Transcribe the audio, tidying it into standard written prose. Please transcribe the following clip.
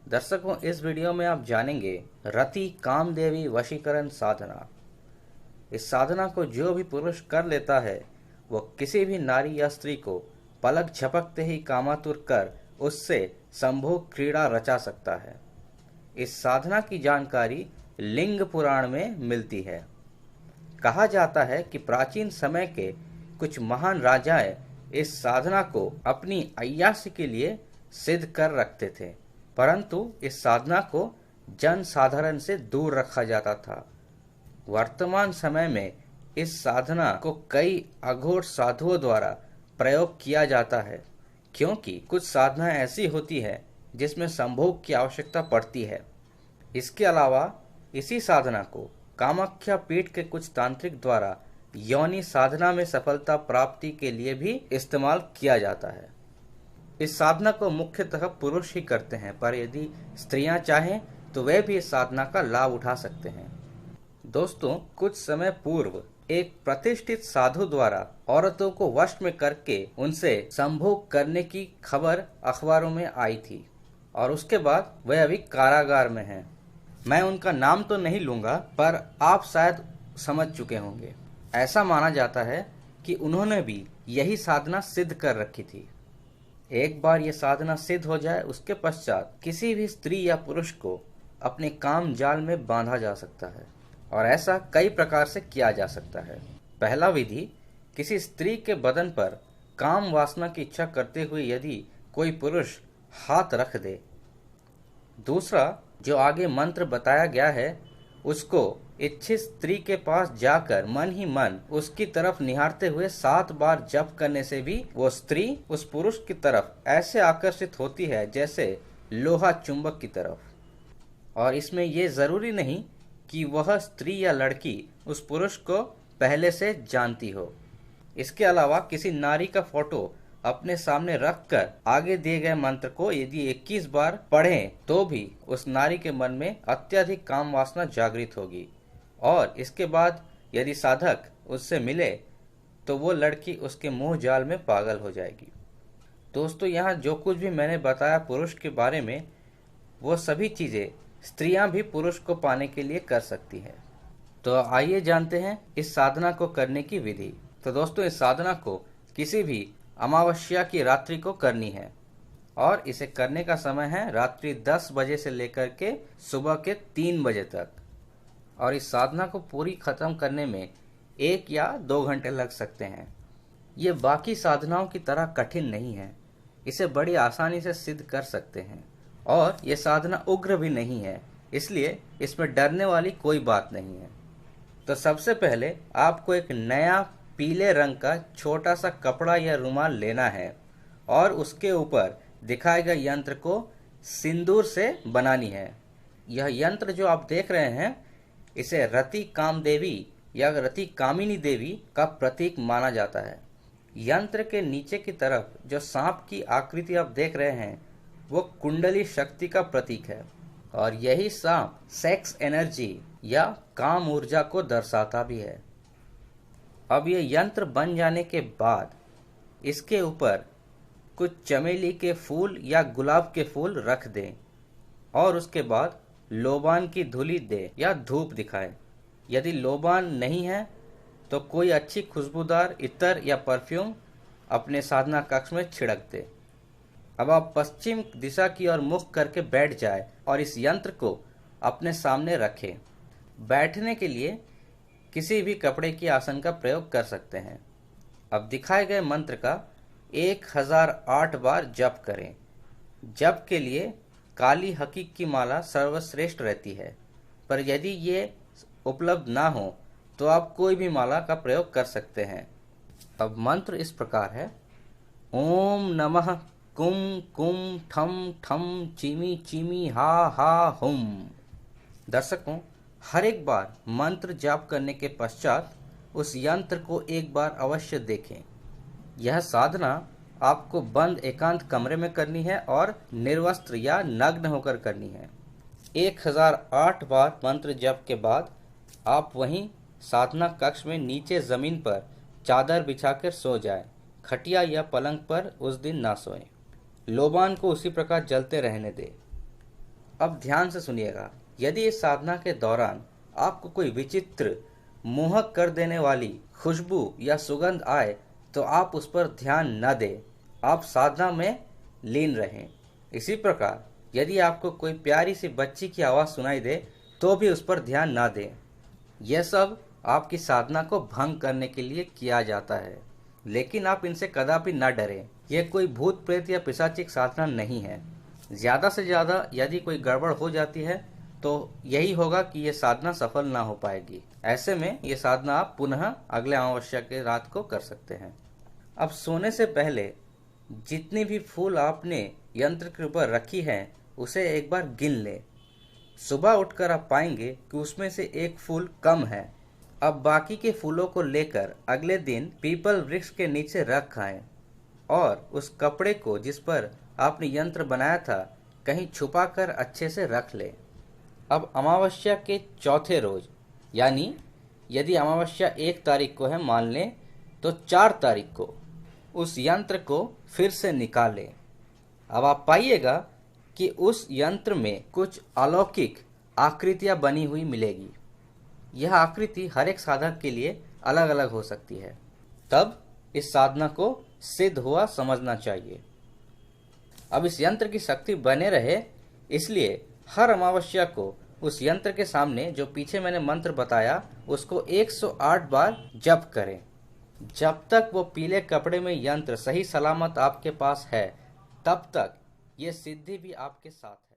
दर्शकों, इस वीडियो में आप जानेंगे रति कामदेवी वशीकरण साधना। इस साधना को जो भी पुरुष कर लेता है वो किसी भी नारी या स्त्री को पलक झपकते ही कामातुर कर उससे संभोग क्रीड़ा रचा सकता है। इस साधना की जानकारी लिंग पुराण में मिलती है। कहा जाता है कि प्राचीन समय के कुछ महान राजाएं इस साधना को अपनी अय्याशी के लिए सिद्ध कर रखते थे, परंतु इस साधना को जन साधारण से दूर रखा जाता था। वर्तमान समय में इस साधना को कई अघोर साधुओं द्वारा प्रयोग किया जाता है, क्योंकि कुछ साधना ऐसी होती है जिसमें संभोग की आवश्यकता पड़ती है। इसके अलावा इसी साधना को कामाख्या पीठ के कुछ तांत्रिक द्वारा योनि साधना में सफलता प्राप्ति के लिए भी इस्तेमाल किया जाता है। इस साधना को मुख्यतः पुरुष ही करते हैं, पर यदि स्त्रियां चाहें तो वे भी इस साधना का लाभ उठा सकते हैं। दोस्तों, कुछ समय पूर्व एक प्रतिष्ठित साधु द्वारा औरतों को वश में करके उनसे संभोग करने की खबर अखबारों में आई थी और उसके बाद वे अभी कारागार में हैं। मैं उनका नाम तो नहीं लूंगा, पर आप शायद समझ चुके होंगे। ऐसा माना जाता है कि उन्होंने भी यही साधना सिद्ध कर रखी थी। एक बार ये साधना सिद्ध हो जाए, उसके पश्चात किसी भी स्त्री या पुरुष को अपने काम जाल में बांधा जा सकता है और ऐसा कई प्रकार से किया जा सकता है। पहला विधि, किसी स्त्री के बदन पर काम वासना की इच्छा करते हुए यदि कोई पुरुष हाथ रख दे। दूसरा, जो आगे मंत्र बताया गया है उसको इच्छित स्त्री के पास जाकर मन ही मन उसकी तरफ निहारते हुए 7 बार जप करने से भी वो स्त्री उस पुरुष की तरफ ऐसे आकर्षित होती है जैसे लोहा चुंबक की तरफ। और इसमें ये जरूरी नहीं कि वह स्त्री या लड़की उस पुरुष को पहले से जानती हो। इसके अलावा किसी नारी का फोटो अपने सामने रखकर आगे दिए गए मंत्र को यदि 21 बार पढ़ें तो भी उस नारी के मन में अत्यधिक काम वासना जागृत होगी और इसके बाद यदि साधक उससे मिले तो वो लड़की उसके मोह जाल में पागल हो जाएगी। दोस्तों, यहाँ जो कुछ भी मैंने बताया पुरुष के बारे में, वो सभी चीजें स्त्रियां भी पुरुष को पाने के लिए कर सकती हैं। तो आइए जानते हैं इस साधना को करने की विधि। तो दोस्तों, इस साधना को किसी भी अमावस्या की रात्रि को करनी है और इसे करने का समय है रात्रि 10 बजे से लेकर के सुबह के 3 बजे तक। और इस साधना को पूरी खत्म करने में 1 या 2 घंटे लग सकते हैं। ये बाकी साधनाओं की तरह कठिन नहीं है, इसे बड़ी आसानी से सिद्ध कर सकते हैं और ये साधना उग्र भी नहीं है, इसलिए इसमें डरने वाली कोई बात नहीं है। तो सबसे पहले आपको एक नया पीले रंग का छोटा सा कपड़ा या रुमाल लेना है और उसके ऊपर दिखाए गए यंत्र को सिंदूर से बनानी है। यह यंत्र जो आप देख रहे हैं, इसे रति कामदेवी या रति कामिनी देवी का प्रतीक माना जाता है। यंत्र के नीचे की तरफ जो सांप की आकृति आप देख रहे हैं वो कुंडली शक्ति का प्रतीक है और यही सांप सेक्स एनर्जी या काम ऊर्जा को दर्शाता भी है। अब ये यंत्र बन जाने के बाद इसके ऊपर कुछ चमेली के फूल या गुलाब के फूल रख दें और उसके बाद लोबान की धूली दे या धूप दिखाएं। यदि लोबान नहीं है तो कोई अच्छी खुशबूदार इत्र या परफ्यूम अपने साधना कक्ष में छिड़क दे। अब आप पश्चिम दिशा की ओर मुख करके बैठ जाए और इस यंत्र को अपने सामने रखें। बैठने के लिए किसी भी कपड़े की आसन का प्रयोग कर सकते हैं। अब दिखाए गए मंत्र का 1008 बार जप करें। जप के लिए काली हकीक की माला सर्वश्रेष्ठ रहती है, पर यदि ये उपलब्ध ना हो तो आप कोई भी माला का प्रयोग कर सकते हैं। अब मंत्र इस प्रकार है: ओम नमः कुम कुम ठम ठम चिमी चिमी हा हा हुम। दर्शकों, हर एक बार मंत्र जाप करने के पश्चात उस यंत्र को एक बार अवश्य देखें। यह साधना आपको बंद एकांत कमरे में करनी है और निर्वस्त्र या नग्न होकर करनी है। 1008 बार मंत्र जप के बाद आप वहीं साधना कक्ष में नीचे जमीन पर चादर बिछाकर सो जाएं। खटिया या पलंग पर उस दिन ना सोएं। लोबान को उसी प्रकार जलते रहने दें। अब ध्यान से सुनिएगा। यदि इस साधना के दौरान आपको कोई विचित्र मोहक कर देने वाली खुशबू या सुगंध आए तो आप उस पर ध्यान न दें, आप साधना में लीन रहें। इसी प्रकार यदि आपको कोई प्यारी सी बच्ची की आवाज़ सुनाई दे तो भी उस पर ध्यान ना दें। यह सब आपकी साधना को भंग करने के लिए किया जाता है, लेकिन आप इनसे कदापि न डरें। यह कोई भूत प्रेत या पिशाचिक साधना नहीं है। ज़्यादा से ज़्यादा यदि कोई गड़बड़ हो जाती है तो यही होगा कि यह साधना सफल ना हो पाएगी। ऐसे में यह साधना आप पुनः अगले अमावस्या के रात को कर सकते हैं। अब सोने से पहले जितनी भी फूल आपने यंत्र के ऊपर रखी है उसे एक बार गिन लें। सुबह उठकर आप पाएंगे कि उसमें से एक फूल कम है। अब बाकी के फूलों को लेकर अगले दिन पीपल वृक्ष के नीचे रख आएं और उस कपड़े को जिस पर आपने यंत्र बनाया था कहीं छुपाकर अच्छे से रख लें। अब अमावस्या के चौथे रोज, यानी यदि अमावस्या 1 तारीख को है मान लें, तो 4 तारीख को उस यंत्र को फिर से निकालें। अब आप पाइएगा कि उस यंत्र में कुछ अलौकिक आकृतियां बनी हुई मिलेगी। यह आकृति हर एक साधक के लिए अलग अलग हो सकती है। तब इस साधना को सिद्ध हुआ समझना चाहिए। अब इस यंत्र की शक्ति बने रहे इसलिए हर अमावस्या को उस यंत्र के सामने जो पीछे मैंने मंत्र बताया उसको 108 बार जप करें। जब तक वो पीले कपड़े में यंत्र सही सलामत आपके पास है तब तक ये सिद्धि भी आपके साथ है।